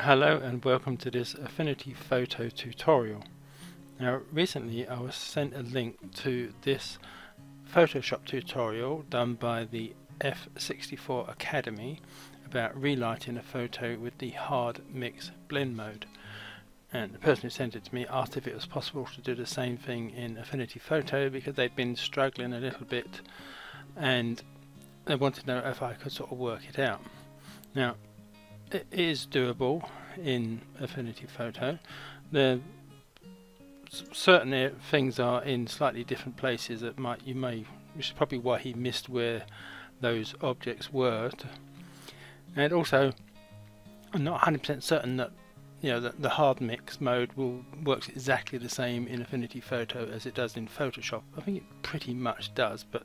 Hello and welcome to this Affinity Photo tutorial. Now recently I was sent a link to this Photoshop tutorial done by the F64 Academy about relighting a photo with the hard mix blend mode. And the person who sent it to me asked if it was possible to do the same thing in Affinity Photo because they'd been struggling a little bit and they wanted to know if I could sort of work it out. Now it is doable in Affinity Photo. Certain things are in slightly different places that which is probably why he missed where those objects were. And also, I'm not 100% certain that the hard mix mode works exactly the same in Affinity Photo as it does in Photoshop. I think it pretty much does, but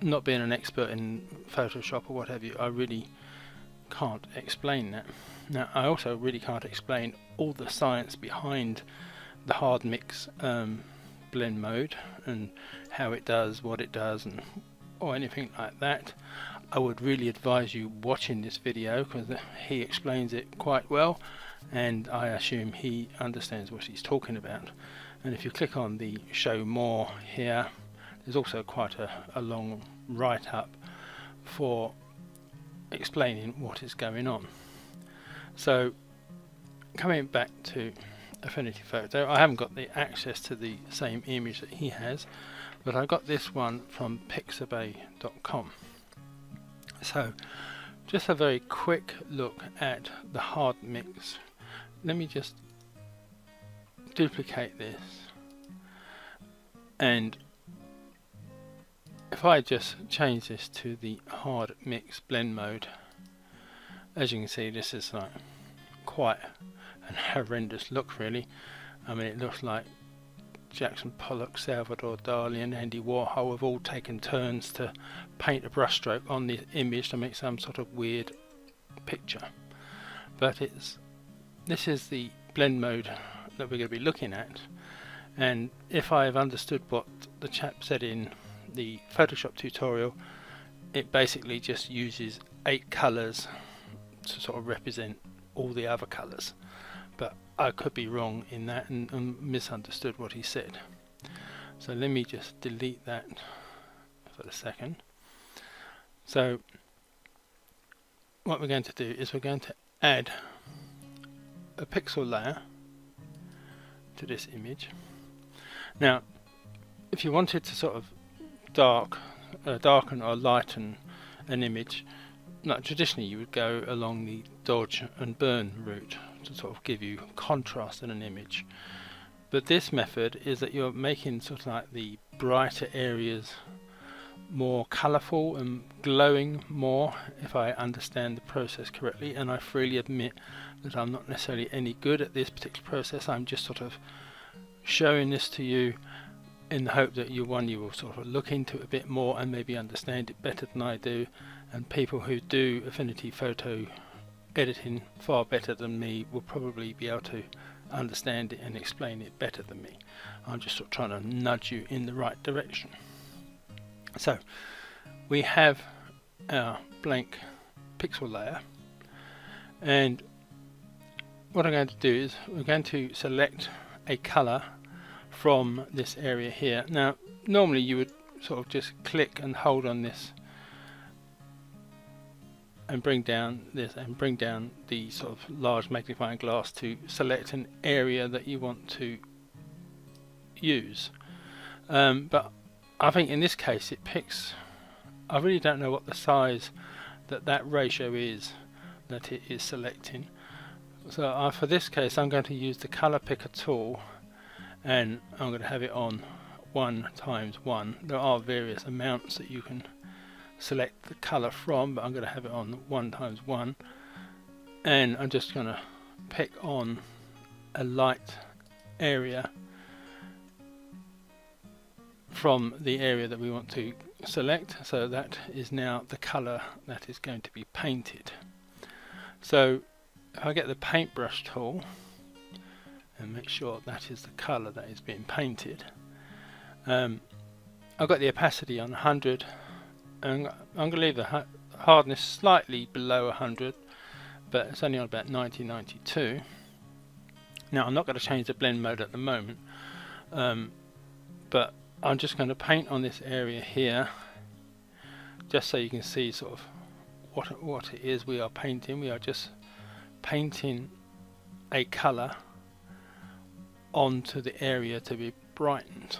not being an expert in Photoshop or what have you, I really can't explain that. Now I also really can't explain all the science behind the hard mix blend mode and how it does what it does or anything like that. I would really advise you watching this video because he explains it quite well and I assume he understands what he's talking about. And if you click on the show more here, there's also quite a long write-up for explaining what is going on. So coming back to Affinity Photo, I haven't got the access to the same image that he has, but I got this one from pixabay.com. So just a very quick look at the hard mix. Let me just duplicate this, and if I just change this to the hard mix blend mode, as you can see, this is like quite an horrendous look really. I mean, it looks like Jackson Pollock, Salvador Dali and Andy Warhol have all taken turns to paint a brushstroke on the image to make some sort of weird picture. But this is the blend mode that we're going to be looking at, and if I've understood what the chap said in the Photoshop tutorial, it basically just uses 8 colours to sort of represent all the other colours, but I could be wrong in that and misunderstood what he said. So let me just delete that for a second. So what we're going to do is we're going to add a pixel layer to this image. Now if you wanted to sort of darken or lighten an image, traditionally you would go along the dodge and burn route to sort of give you contrast in an image, but this method is that you're making sort of like the brighter areas more colourful and glowing more, if I understand the process correctly, and I freely admit that I'm not necessarily any good at this particular process. I'm just sort of showing this to you in the hope that you will sort of look into it a bit more and maybe understand it better than I do, and people who do Affinity Photo editing far better than me will probably be able to understand it and explain it better than me. I'm just sort of trying to nudge you in the right direction. So we have our blank pixel layer, and what I'm going to do is we're going to select a colour from this area here. Now normally you would sort of just click and hold on this and bring down this and bring down the sort of large magnifying glass to select an area that you want to use, but I think in this case it picks, I really don't know what the size that ratio is that it is selecting. So for this case I'm going to use the color picker tool, and I'm going to have it on 1 times 1. There are various amounts that you can select the color from, but I'm going to have it on 1 times 1, and I'm just going to pick on a light area from the area that we want to select. So that is now the color that is going to be painted. So if I get the paintbrush tool and make sure that is the color that is being painted, I've got the opacity on 100, and I'm going to leave the hardness slightly below 100, but it's only on about 1992. Now I'm not going to change the blend mode at the moment, but I'm just going to paint on this area here, just so you can see sort of what it is we are painting. We are just painting a colour onto the area to be brightened.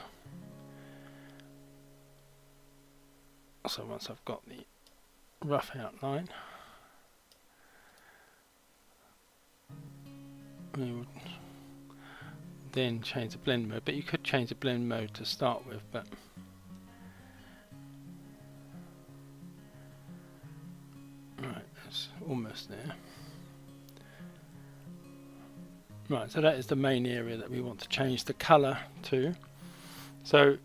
So once I've got the rough outline, we would then change the blend mode, but you could change the blend mode to start with, but right, that's almost there. Right, so that is the main area that we want to change the colour to. So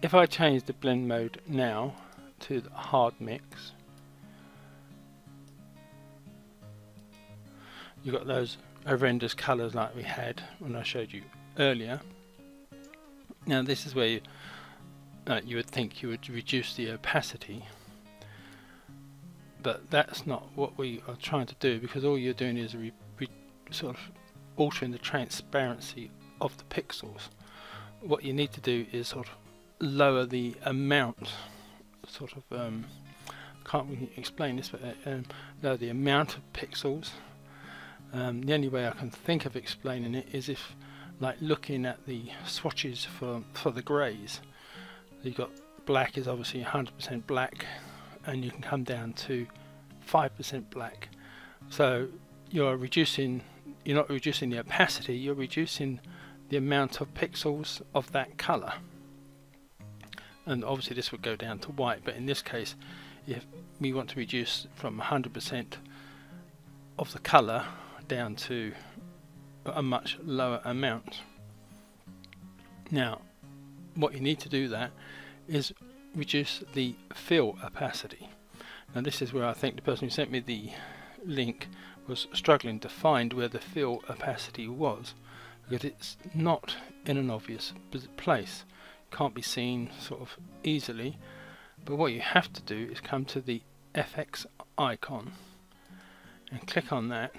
if I change the blend mode now to the hard mix, you've got those horrendous colours like we had when I showed you earlier. Now this is where you would think you would reduce the opacity, but that's not what we are trying to do, because all you're doing is sort of altering the transparency of the pixels. What you need to do is sort of lower the amount, sort of can't really explain this, but lower the amount of pixels. The only way I can think of explaining it is if, like, looking at the swatches for the greys, you've got black is obviously 100% black, and you can come down to 5% black. So you're not reducing the opacity, you're reducing the amount of pixels of that colour. And obviously this would go down to white, but in this case, if we want to reduce from 100% of the colour down to a much lower amount. Now, what you need to do that is reduce the fill opacity. Now this is where I think the person who sent me the link was struggling to find where the fill opacity was, because it's not in an obvious place. Can't be seen sort of easily, but what you have to do is come to the FX icon and click on that,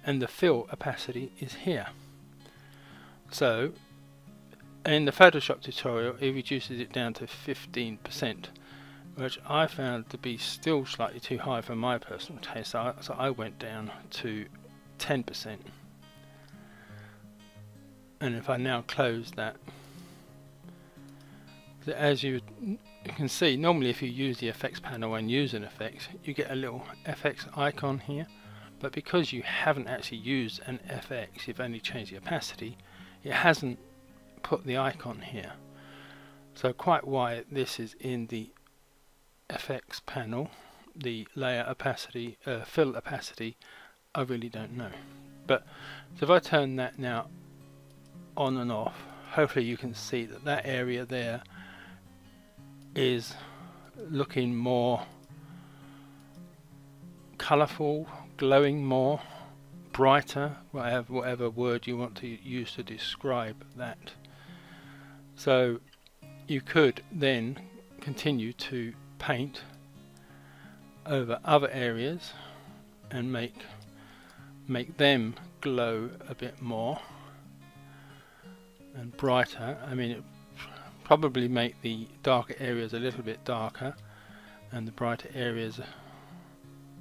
and the fill opacity is here. So in the Photoshop tutorial it reduces it down to 15%, which I found to be still slightly too high for my personal taste, so I went down to 10%. And if I now close that, as you can see, normally if you use the effects panel and use an effect, you get a little FX icon here, but because you haven't actually used an FX, you've only changed the opacity, it hasn't put the icon here. So quite why this is in the FX panel, the layer opacity, fill opacity, I really don't know. But so if I turn that now on and off, hopefully you can see that that area there is looking more colourful, glowing more, brighter, whatever word you want to use to describe that. So you could then continue to paint over other areas and make them glow a bit more and brighter. I mean, it probably make the darker areas a little bit darker and the brighter areas,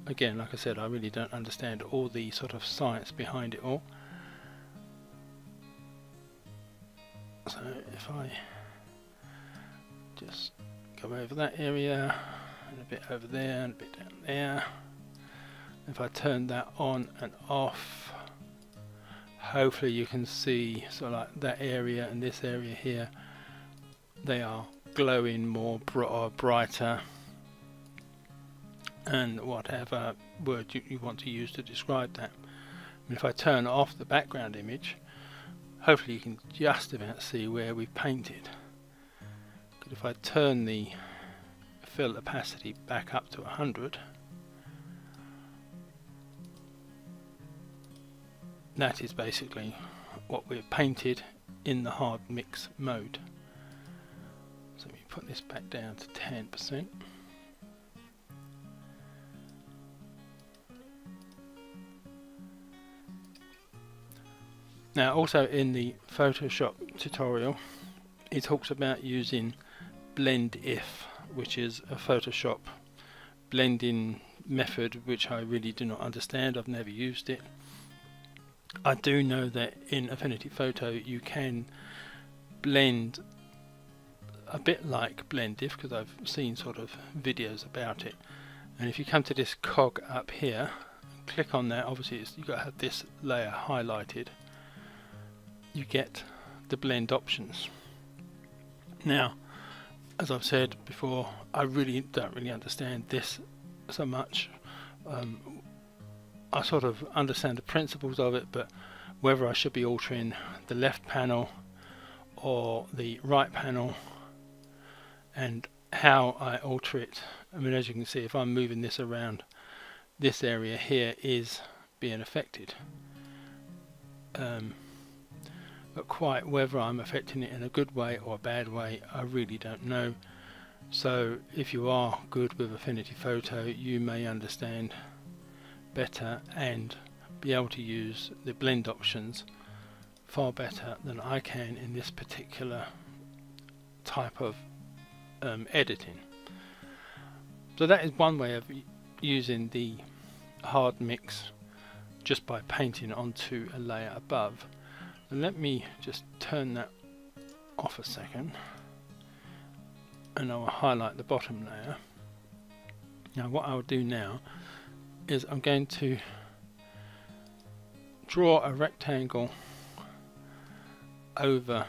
again, like I said, I really don't understand all the sort of science behind it all. So if I just go over that area and a bit over there and a bit down there, if I turn that on and off, hopefully you can see sort of like that area and this area here, they are glowing more brighter, and whatever word you want to use to describe that. And if I turn off the background image, hopefully you can just about see where we've painted. But if I turn the fill opacity back up to 100, that is basically what we've painted in the hard mix mode. So we put this back down to 10%. Now also in the Photoshop tutorial it talks about using blend if, which is a Photoshop blending method which I really do not understand. I've never used it. I do know that in Affinity Photo you can blend a bit like blend if, because I've seen sort of videos about it. And if you come to this cog up here, click on that, obviously you've got to have this layer highlighted, you get the blend options. Now, as I've said before, I really don't understand this so much. I sort of understand the principles of it, but whether I should be altering the left panel or the right panel and how I alter it, I mean, as you can see, if I'm moving this around, this area here is being affected. But quite whether I'm affecting it in a good way or a bad way, I really don't know. So if you are good with Affinity Photo, you may understand better and be able to use the blend options far better than I can in this particular type of editing. So that is one way of using the hard mix, just by painting onto a layer above. And let me just turn that off a second, and I'll highlight the bottom layer. Now what I'll do now is I'm going to draw a rectangle over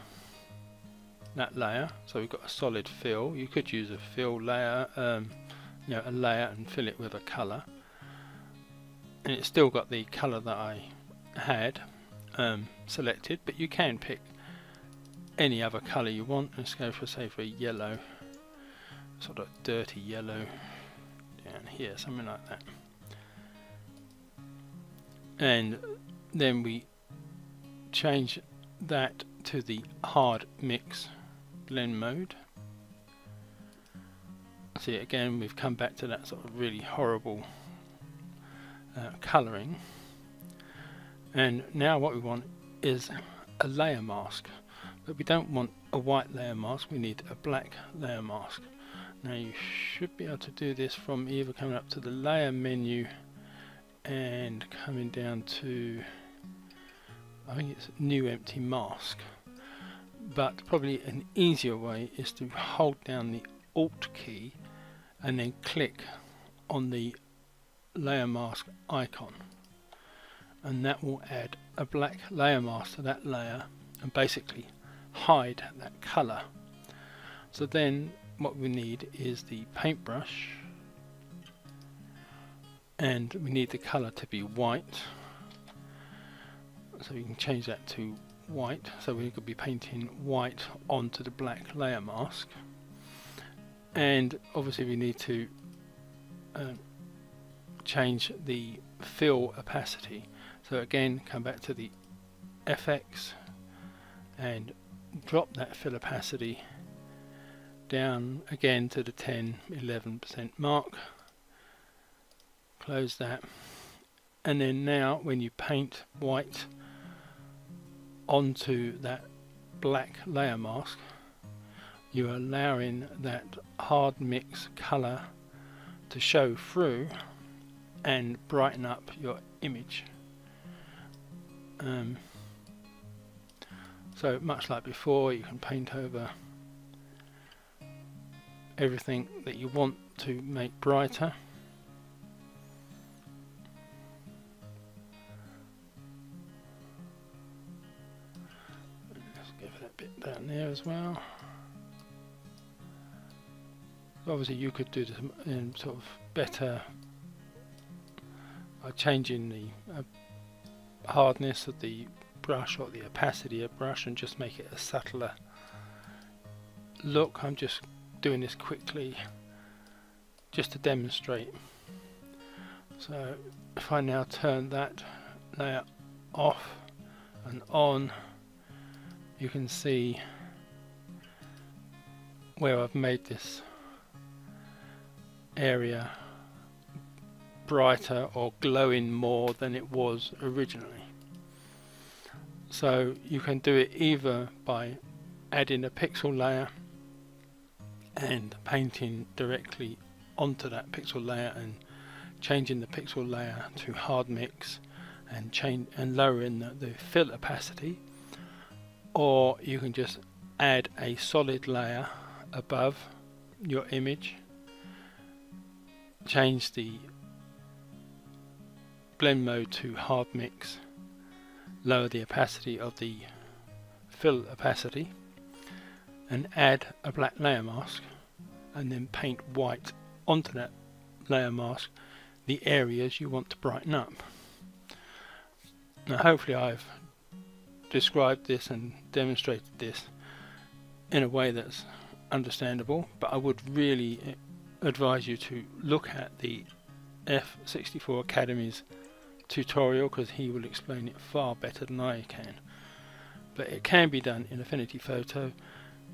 that layer, so we've got a solid fill. You could use a fill layer, you know, a layer, and fill it with a colour, and it's still got the colour that I had selected, but you can pick any other colour you want. Let's go for, say, for a yellow, sort of dirty yellow down here, something like that. And then we change that to the hard mix blend mode. See, again, we've come back to that sort of really horrible colouring. And now what we want is a layer mask, but we don't want a white layer mask, we need a black layer mask. Now you should be able to do this from either coming up to the layer menu and coming down to, I think it's new empty mask, but probably an easier way is to hold down the Alt key and then click on the layer mask icon, and that will add a black layer mask to that layer and basically hide that colour. So then what we need is the paintbrush, and we need the colour to be white, so we can change that to white, so we could be painting white onto the black layer mask. And obviously we need to change the fill opacity, so again come back to the FX and drop that fill opacity down again to the 10-11% mark, close that, and then now when you paint white onto that black layer mask, you're allowing that hard mix colour to show through and brighten up your image. So much like before, you can paint over everything that you want to make brighter. Let's give it a bit down there as well. Obviously you could do this in sort of better by changing the hardness of the brush or the opacity of brush and just make it a subtler look. I'm just doing this quickly just to demonstrate. So if I now turn that layer off and on, you can see where I've made this area brighter or glowing more than it was originally. So you can do it either by adding a pixel layer and painting directly onto that pixel layer and changing the pixel layer to hard mix and lowering the fill opacity, or you can just add a solid layer above your image, change the blend mode to hard mix, lower the opacity of the fill opacity, and add a black layer mask, and then paint white onto that layer mask the areas you want to brighten up. Now hopefully I've described this and demonstrated this in a way that's understandable, but I would really advise you to look at the F64 Academy's tutorial, because he will explain it far better than I can. But it can be done in Affinity Photo.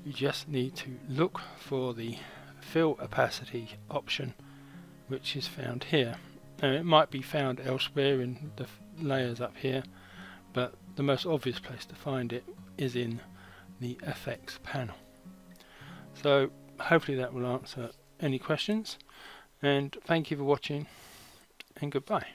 You just need to look for the fill opacity option, which is found here. Now it might be found elsewhere in the layers up here, but the most obvious place to find it is in the effects panel. So hopefully that will answer any questions, and thank you for watching, and goodbye.